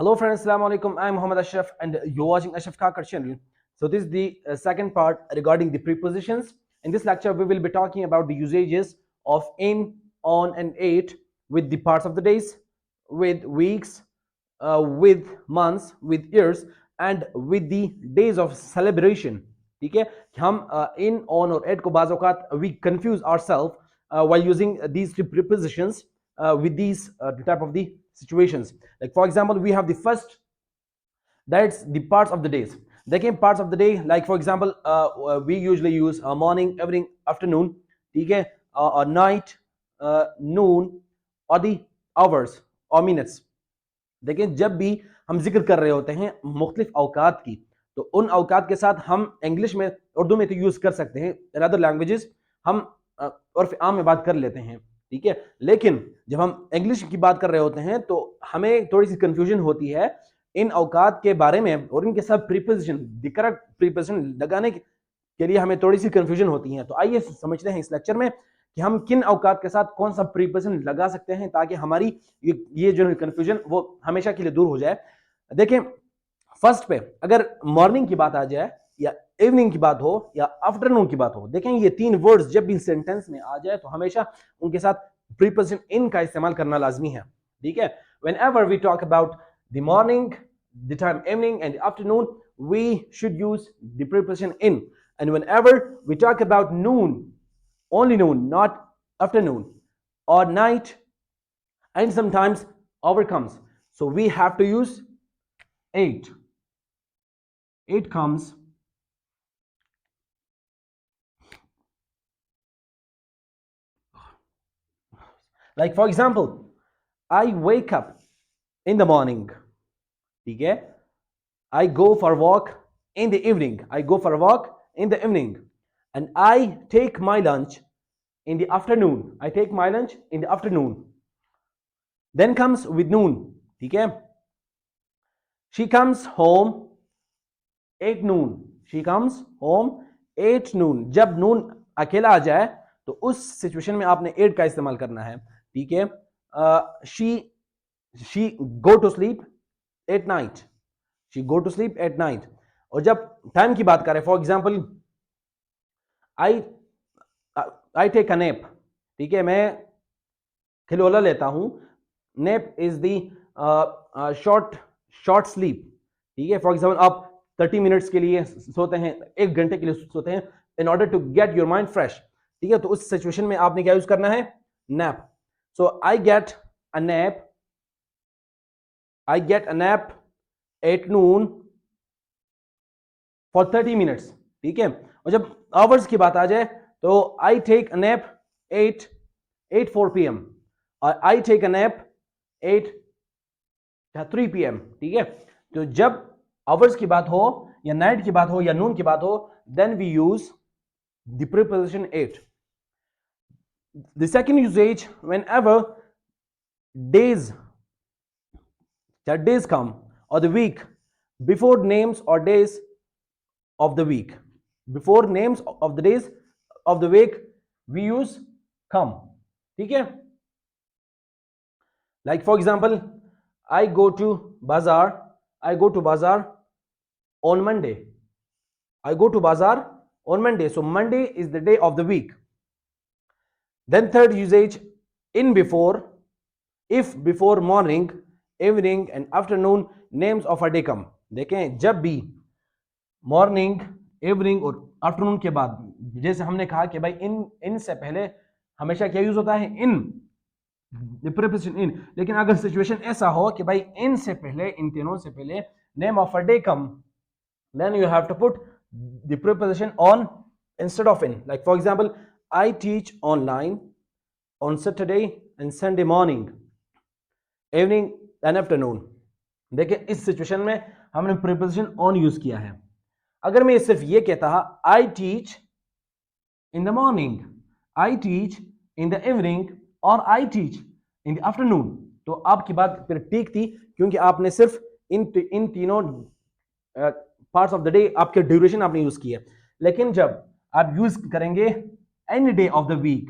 Hello friends, Assalamu alaikum. I'm Muhammad Ashraf and you're watching Ashraf Kakar channel. So this is the second part regarding the prepositions. In this lecture, we will be talking about the usages of in, on and eight with the parts of the days, with weeks, with months, with years and with the days of celebration. ठीक है कि हम in, on और at को बाज़ औक़ात we confuse ourselves while using these three prepositions with these type of the situations. Like for example, we have the first, that's the parts of the days. देखें parts of the day, like for example we usually use morning, evening, afternoon, ठीक है, night, noon और the hours or minutes. देखें जब भी हम जिक्र कर रहे होते हैं मुख्तलिफ औकात की, तो उन औकात के साथ हम इंग्लिश में, उर्दू में तो यूज़ कर सकते हैं, इन अदर लैंग्वेजेस हम और आम में बात कर लेते हैं, ठीक है। लेकिन जब हम इंग्लिश की बात कर रहे होते हैं तो हमें थोड़ी सी कंफ्यूजन होती है इन औकात के बारे में और इनके सब प्रीपोजिशन, द करेक्ट प्रीपोजिशन लगाने के लिए हमें थोड़ी सी कंफ्यूजन होती है। तो आइए समझते हैं इस लेक्चर में कि हम किन औकात के साथ कौन सा प्रीपोजिशन लगा सकते हैं ताकि हमारी ये जो कंफ्यूजन वो हमेशा के लिए दूर हो जाए। देखें फर्स्ट पे अगर मॉर्निंग की बात आ जाए या इवनिंग की बात हो या आफ्टरनून की बात हो, देखें ये तीन वर्ड्स जब भी सेंटेंस में आ जाए तो हमेशा उनके साथ प्रीपोजिशन इन का इस्तेमाल करना लाजमी है, ठीक है। whenever we talk about the morning, the time evening and the afternoon, we should use the preposition in. And whenever we talk about noon, only noon, not afternoon or night, and sometimes hour comes, so we have to use eight. Eight comes. Like for example, I wake up in the morning, ठीक है, I go for a walk in the evening, I go for a walk in the evening, and I take my lunch in the afternoon, I take my lunch in the afternoon. Then comes with noon, ठीक है, she comes home at noon, she comes home at noon. जब noon अकेला आ जाए तो उस situation में आपने eight का इस्तेमाल करना है, ठीक है। she go to sleep at night, she go to sleep at night. और जब टाइम की बात करें, for example I take a nap, ठीक है, मैं खिलौला लेता हूं। nap is the short sleep, ठीक है। फॉर एग्जाम्पल आप 30 मिनट्स के लिए सोते हैं, 1 घंटे के लिए सोते हैं in order to get your mind fresh, ठीक है। तो उस सिचुएशन में आपने क्या यूज करना है, nap. So I get a nap, I get a nap at noon for 30 minutes, ठीक है। और जब आवर्स की बात आ जाए तो I take a nap at 4 p.m. और I take a nap at 3 p.m. ठीक है। तो जब आवर्स की बात हो या नाइट की बात हो या नून की बात हो, then we use the preposition at. The second usage, whenever days come or the week before names or days of the week, before names of the days of the week we use come, ठीक है। like for example, I go to bazaar on Monday, I go to bazaar on Monday, so Monday is the day of the week. Then third usage, in before, if before morning, evening and afternoon names of a day come. देखें जब भी morning, evening और afternoon के बाद, जैसे हमने कहा कि भाई इन से पहले हमेशा क्या यूज होता है, इन, द प्रीपोजिशन इन। लेकिन अगर सिचुएशन ऐसा हो कि भाई इन से पहले, इन तीनों से पहले name of a day come, then you have to put the preposition on instead of in. Like for example, I teach online on Saturday and Sunday morning, evening and afternoon. देखिए इस सिचुएशन में हमने preposition on use किया है। अगर मैं सिर्फ ये कहता I teach in the morning, I teach in the evening और I teach in the afternoon, तो आपकी बात फिर ठीक थी क्योंकि आपने सिर्फ इन तीनों पार्ट्स ऑफ द डे आपके ड्यूरेशन आपने यूज किया। लेकिन जब आप यूज करेंगे any day of the week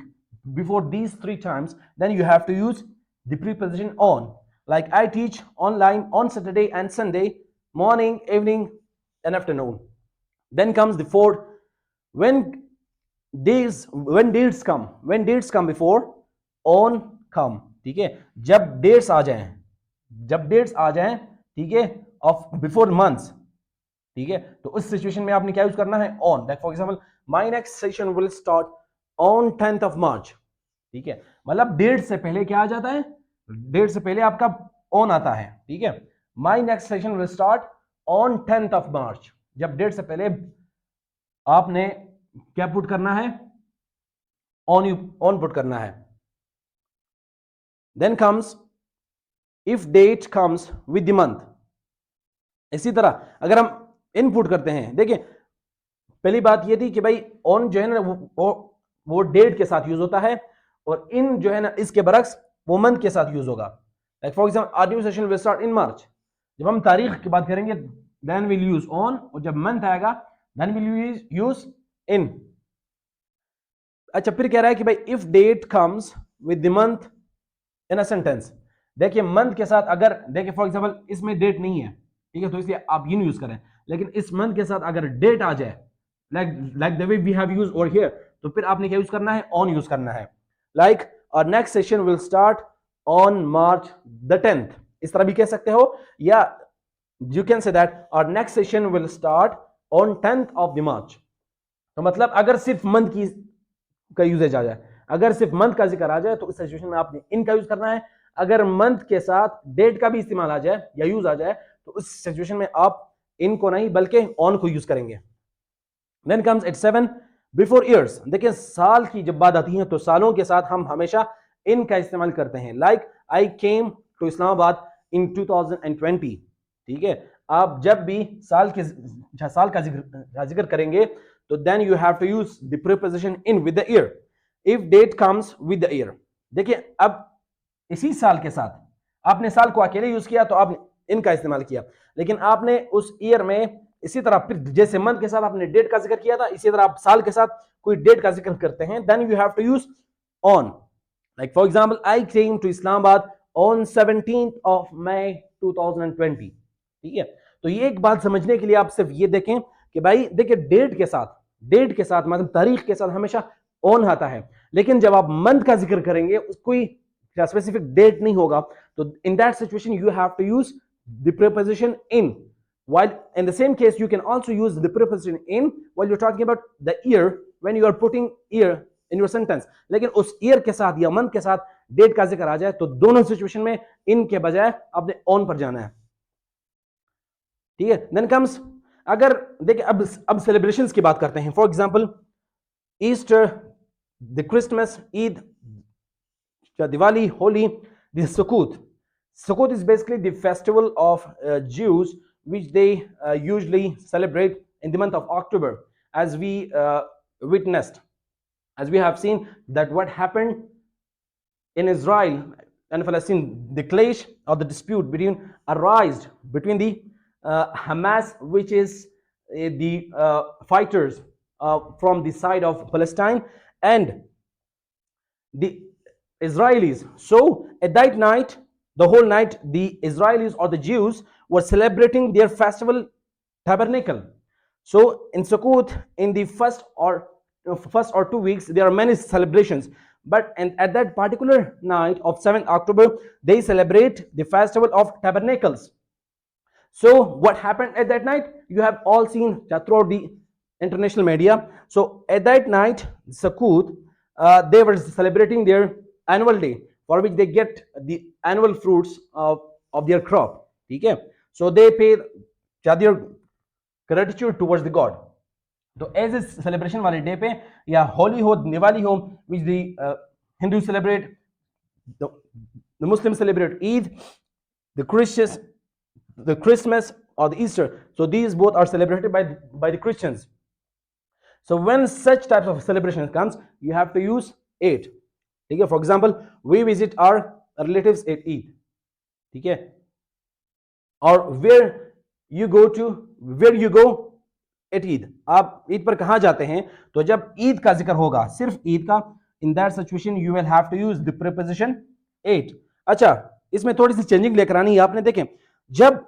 before these 3 times, then you have to use the preposition on. like I teach online on Saturday and Sunday, morning, evening, and afternoon. Then comes the fourth, when dates come before on come. ठीक है, जब dates आ जाएं, ठीक है, of before months, ठीक है, तो उस सिचुएशन में आपने क्या यूज करना है, on. Like for example, my next session will start on 10th of March. ठीक है, मतलब डेट से पहले क्या आ जाता है, डेट से पहले आपका ऑन आता है. ठीक है, my next session will start on 10th of March. जब डेट से पहले आपने क्या पुट करना है, ऑन पुट करना है. Then comes if date comes with the month. इसी तरह अगर हम इनपुट करते हैं, देखिए पहली बात ये थी कि भाई ऑन जो है ना वो डेट के साथ यूज होता है, और इन जो है ना इसके बरक्स वो मंथ के साथ यूज होगा. Like for example, our new session will start in March. जब हम तारीख की बात करेंगे देन विल यूज ऑन, और जब मंथ आएगा देन विल यूज इन. अच्छा, फिर कह रहा है कि भाई if date comes with the month in a sentence. देखिए मंथ के साथ अगर, देखिए फॉर एग्जांपल इसमें डेट नहीं है, ठीक है, तो इसलिए आप इन यूज करें, लेकिन इस मंथ के साथ अगर डेट आ जाए, like the way we have used over here, तो फिर आपने क्या यूज करना है, ऑन यूज करना है. Like our next session will start on March the 10th. इस तरह भी कह सकते हो, या you can say that our next session will start on 10th of March. तो मतलब अगर सिर्फ मंथ की का यूजेज आ जाए, अगर सिर्फ मंथ का जिक्र आ जाए, तो इस सिचुएशन में आपने इन का यूज करना है. अगर मंथ के साथ डेट का भी इस्तेमाल आ जाए या यूज आ जाए, तो उस सिचुएशन में आप इन को नहीं बल्कि ऑन को यूज करेंगे. Then comes at 7, before years. देखिए साल की जब बात आती है तो सालों के साथ हम हमेशा इन का इस्तेमाल करते हैं. Like I came to Islamabad in 2020. ठीक है, आप जब भी साल का जिक्र करेंगे, तो then you have to use the preposition in with the year. If date comes with the year. देखिए अब इसी साल के साथ आपने साल को अकेले यूज किया तो आपने इनका इस्तेमाल किया, लेकिन आपने उस ईयर में इसी तरह फिर जैसे मंथ के साथ आपने डेट का जिक्र किया था, इसी तरह आप साल के साथ कोई डेट का जिक्र करते हैं, then you have to use on. Like for example, I came to Islamabad on 17th of May 2020. ठीक है, तो ये एक बात समझने के लिए आप सिर्फ ये देखें कि भाई देखिए डेट के साथ मतलब तारीख के साथ हमेशा ऑन आता है, लेकिन जब आप मंथ का जिक्र करेंगे कोई स्पेसिफिक डेट नहीं होगा, तो in that situation you have to use the preposition in. While in the same case you can also use the preposition in while you're talking about the year when you are putting year in your sentence. लेकिन उस year के साथ या month के साथ date का जिक्र आ जाए, तो दोनों सिचुएशन में इन के बजाय आपने ऑन पर जाना है. ठीक है, देन कम्स, अगर देखिए अब सेलिब्रेशंस की बात करते हैं. For example, Easter, the Christmas, Eid, Diwali, Holi, the Sukkot. Sukkot is basically the festival of Jews, which they usually celebrate in the month of October, as we witnessed, as we have seen that what happened in Israel and Palestine, the clash or the dispute arised between the Hamas, which is the fighters from the side of Palestine, and the Israelis. So at that night, the whole night, the Israelis or the Jews were celebrating their festival tabernacle. So in Sukkot, in the first or 2 weeks, there are many celebrations. But at that particular night of 7th October, they celebrate the festival of tabernacles. So what happened at that night? You have all seen throughout the international media. So at that night, Sukkot, they were celebrating their annual day, for which they get the annual fruits of their crop. Okay, so they pay their gratitude towards the God. So as a celebration वाले day पे, या होली हो, दिवाली हो, which the Hindus celebrate, the Muslims celebrate Eid, the Christians the Christmas or the Easter. So these both are celebrated by the Christians. So when such types of celebration comes, you have to use it. ठीक है, for example, we visit our relatives at Eid. ठीक है, और where you go at Eid. आप ईद पर कहां जाते हैं? तो जब ईद का जिक्र होगा, सिर्फ ईद का, in that situation you will have to use the preposition at. अच्छा, इसमें थोड़ी सी चेंजिंग लेकर आनी है आपने। देखें, जब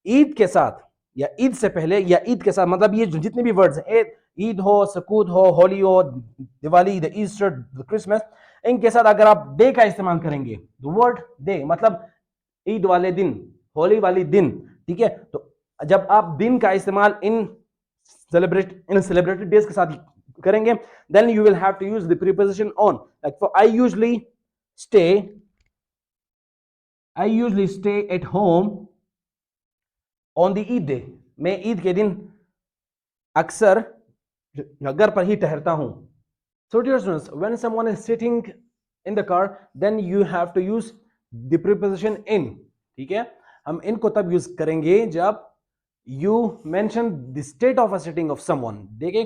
ईद के साथ या ईद से पहले या ईद के साथ, मतलब ये जितने भी वर्ड्स हैं, ईद हो, सकूत हो, होली हो, Diwali, the Easter, the Christmas, इनके साथ अगर आप डे का इस्तेमाल करेंगे, द वर्ड डे मतलब ईद वाले दिन, होली वाली दिन, ठीक है। तो जब आप दिन का इस्तेमाल इन सेलिब्रेटेड डेज के साथ करेंगे, then you will have to use the preposition on. Like for I usually stay at home on the Eid day. मैं ईद के दिन अक्सर घर पर ही ठहरता हूं। So dear students, when someone is sitting in the car, then you have to use the preposition in. ठीक है, हम इनको तब यूज करेंगे जब you mention the state of a sitting of someone. देखिए,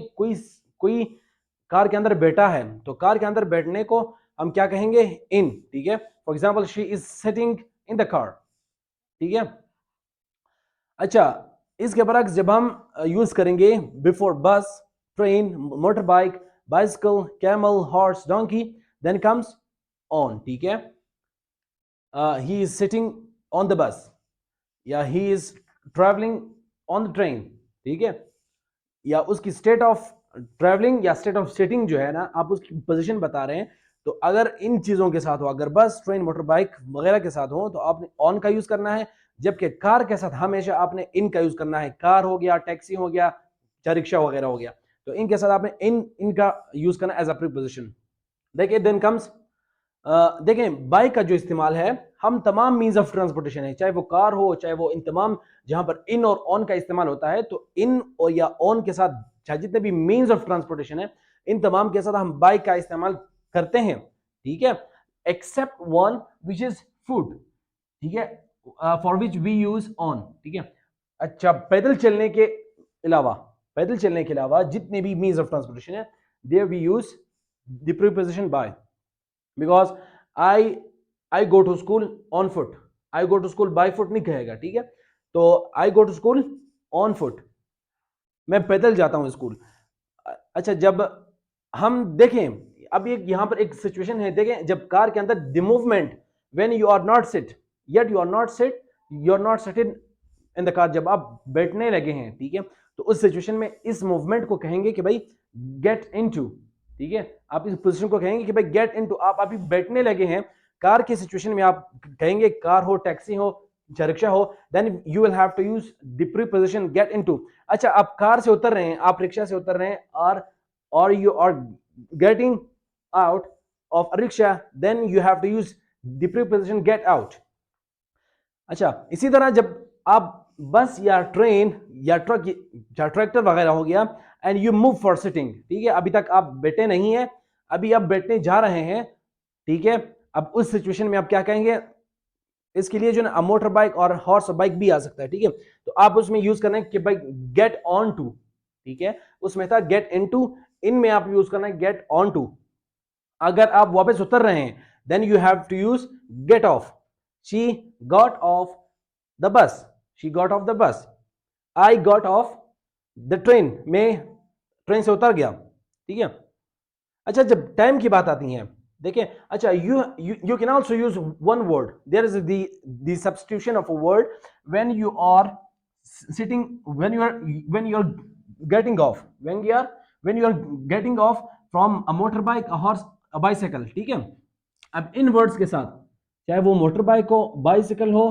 कोई कार के अंदर बैठा है, तो कार के अंदर बैठने को हम क्या कहेंगे? इन। ठीक है, for example she is sitting in the car. ठीक है, अच्छा, इसके बरक्स जब हम यूज करेंगे before bus, train, motor bike, bicycle, camel, horse, donkey, then comes on. ठीक है, he is sitting on the bus, या he is travelling on the train. ठीक है, या उसकी स्टेट ऑफ ट्रैवलिंग या स्टेट ऑफ सिटिंग जो है ना, आप उसकी पोजीशन बता रहे हैं। तो अगर इन चीजों के साथ हो, अगर बस, ट्रेन, मोटर बाइक वगैरह के साथ हो, तो आपने ऑन का यूज करना है। जबकि कार के साथ हमेशा आपने इन का यूज करना है। कार हो गया, टैक्सी हो गया, या रिक्शा वगैरह हो गया, तो इनके साथ आपने इनका यूज करना एज अ प्रीपोजिशन। देखिए, देन कम्स, देखें, बाइक का जो इस्तेमाल है, हम तमाम मीन्स ऑफ ट्रांसपोर्टेशन है, चाहे वो कार हो, चाहे वो इन तमाम जहां पर इन और ऑन का इस्तेमाल होता है, तो इन और या ऑन के साथ चाहे जितने भी मीन्स ऑफ ट्रांसपोर्टेशन है, इन तमाम के साथ हम बाइक का इस्तेमाल करते हैं। ठीक है, except one which is food. ठीक है, for which we use on. ठीक है, अच्छा, पैदल चलने के अलावा जितने भी मीन्स ऑफ ट्रांसपोर्टेशन है, there we use the preposition by. Because I go to school on foot, I go to school by foot नहीं कहेगा। ठीक है, तो I go to school on foot, मैं पैदल जाता हूं स्कूल। अच्छा, जब हम देखें, अब एक यहां पर एक सिचुएशन है, देखें, जब कार के अंदर the movement when you are not sit, yet you are not sitting in the car, जब आप बैठने लगे हैं। ठीक है, तो उस सिचुएशन में इस मूवमेंट को कहेंगे कि भाई गेट इनटू। ठीक है, आप इस पोजीशन को कहेंगे कि भाई गेट इनटू, आप अभी बैठने लगे हैं। कार की सिचुएशन में आप कहेंगे, कार हो, टैक्सी हो, रिक्शा हो, then you will have to use the preposition get into. अच्छा, आप कार से उतर रहे हैं, आप रिक्शा से उतर रहे हैं, और you are getting out of rickshaw, then you have to use the preposition get out. अच्छा, इसी तरह जब आप बस या ट्रेन या ट्रक या ट्रैक्टर वगैरह हो गया, and you move for sitting. ठीक है, अभी तक आप बैठे नहीं है, अभी आप बैठने जा रहे हैं। ठीक है, अब उस सिचुएशन में आप क्या कहेंगे? इसके लिए जो ना मोटर बाइक और हॉर्स बाइक भी आ सकता है। ठीक है, तो आप उसमें यूज करना है कि भाई गेट ऑन टू। ठीक है, उसमें था गेट इनटू, इनमें आप यूज करना है गेट ऑन टू। अगर आप वापस उतर रहे हैं, then you have to use get off. She got off the bus, she got off the bus. I got off the train, मैं ट्रेन से उतर गया। ठीक है, अच्छा, जब टाइम की बात आती है, देखिए, अच्छा, you can also use one word. There is the substitution of a word when you are sitting, when you are getting off, when you are getting off from a motorbike, a horse, a bicycle. ठीक है, अब इन words के साथ, चाहे वो motor bike हो, bicycle हो,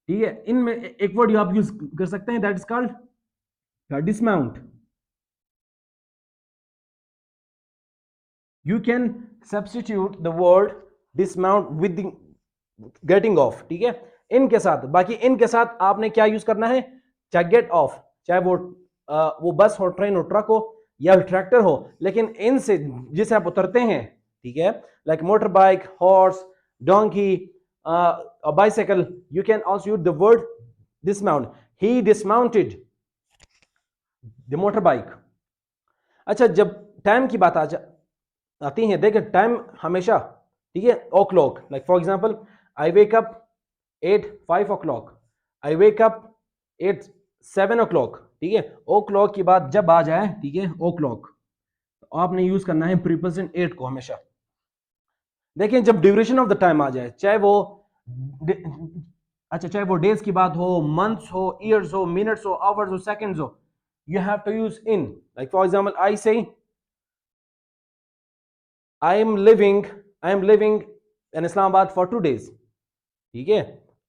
ठीक है, इनमें एक वर्ड आप यूज कर सकते हैं, that is called dismount. You can substitute the word dismount with the getting off। ठीक है, इनके साथ, बाकी इनके साथ आपने क्या यूज करना है? चाहे गेट ऑफ, चाहे वो बस हो, ट्रेन हो, ट्रक हो, या ट्रैक्टर हो, लेकिन इनसे जिसे आप उतरते हैं, ठीक है, like motor bike, horse, donkey, bicycle, you can also use the word dismount. He dismounted the motor bike. अच्छा, जब टाइम की बात आती है, देखिए, टाइम हमेशा, ठीक है, o'clock, like for example, I wake up at 5 o'clock, I wake up at 7 o'clock। ठीक है, ओ क्लॉक की बात जब आ जाए, ठीक है, ओ क्लॉक, तो आपने यूज करना है प्रीपोजिशन एट को हमेशा। देखिए, जब ड्यूरेशन ऑफ द टाइम आ जाए, चाहे वो अच्छा, चाहे वो डेज की बात हो, मंथ्स हो, ईयर्स हो, मिनट्स हो, आवर्स हो, सेकंड्स हो, you have to use in. Like for example, I say I am living in Islamabad for 2 days. ठीक है,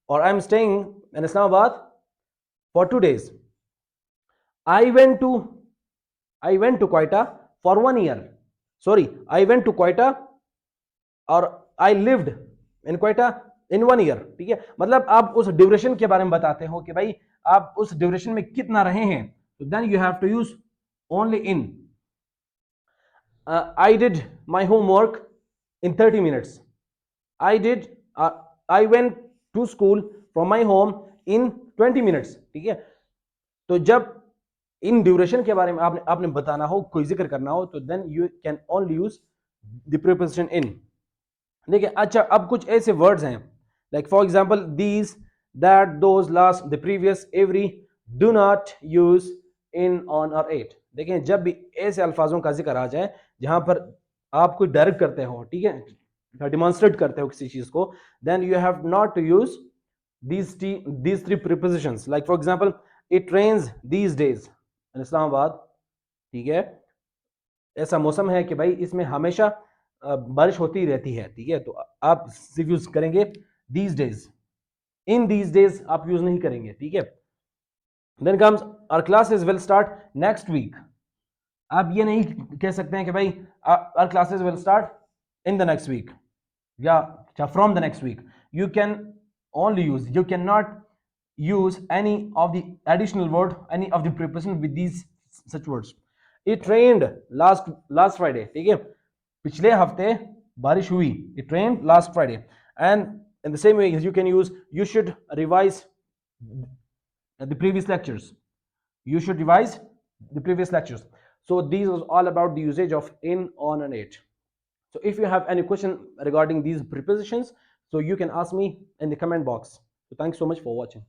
और I am staying in Islamabad for 2 days. I went to I went to Quetta for 1 year. Sorry, I went to Quetta और I lived in Quetta in 1 year. ठीक है, मतलब आप उस duration के बारे में बताते हो कि भाई आप उस ड्यूरेशन में कितना रहे हैं, तो then you have to use only in. I did my homework in 30 minutes. I did I went to school from my home in 20 minutes. ठीक है, तो जब इन ड्यूरेशन के बारे में आपने आपने बताना हो, कोई जिक्र करना हो, तो then you can only use the preposition in. देखिए, अच्छा, अब कुछ ऐसे वर्ड्स हैं like for example these, that, those, last, the previous, every, do not use in, on और एट. देखें, जब भी ऐसे अल्फाजों का जिक्र आ जाए जहां पर आप कोई डायरेक्ट करते हो, ठीक है, डिमॉन्स्ट्रेट करते हो किसी चीज को, then you have not to use these three prepositions. Like for example, it rains these days in Islamabad. ठीक है, ऐसा मौसम है कि भाई इसमें हमेशा बारिश होती रहती है. ठीक है, तो आप सिर्फ यूज करेंगे these days. in these days आप यूज नहीं करेंगे. ठीक है, then comes our classes will start next week. आप ये नहीं कह सकते हैं कि भाई our classes will start in the next week या from the next week. You can only use, you cannot use any of the additional word, any of the preposition with these such words. It rained last Friday. ठीक है, पिछले हफ्ते बारिश हुई. It rained last Friday. And in the same way you can use, you should revise the previous lectures. You should revise the previous lectures. So these was all about the usage of in, on and it. So if you have any question regarding these prepositions, so you can ask me in the comment box. So thanks so much for watching.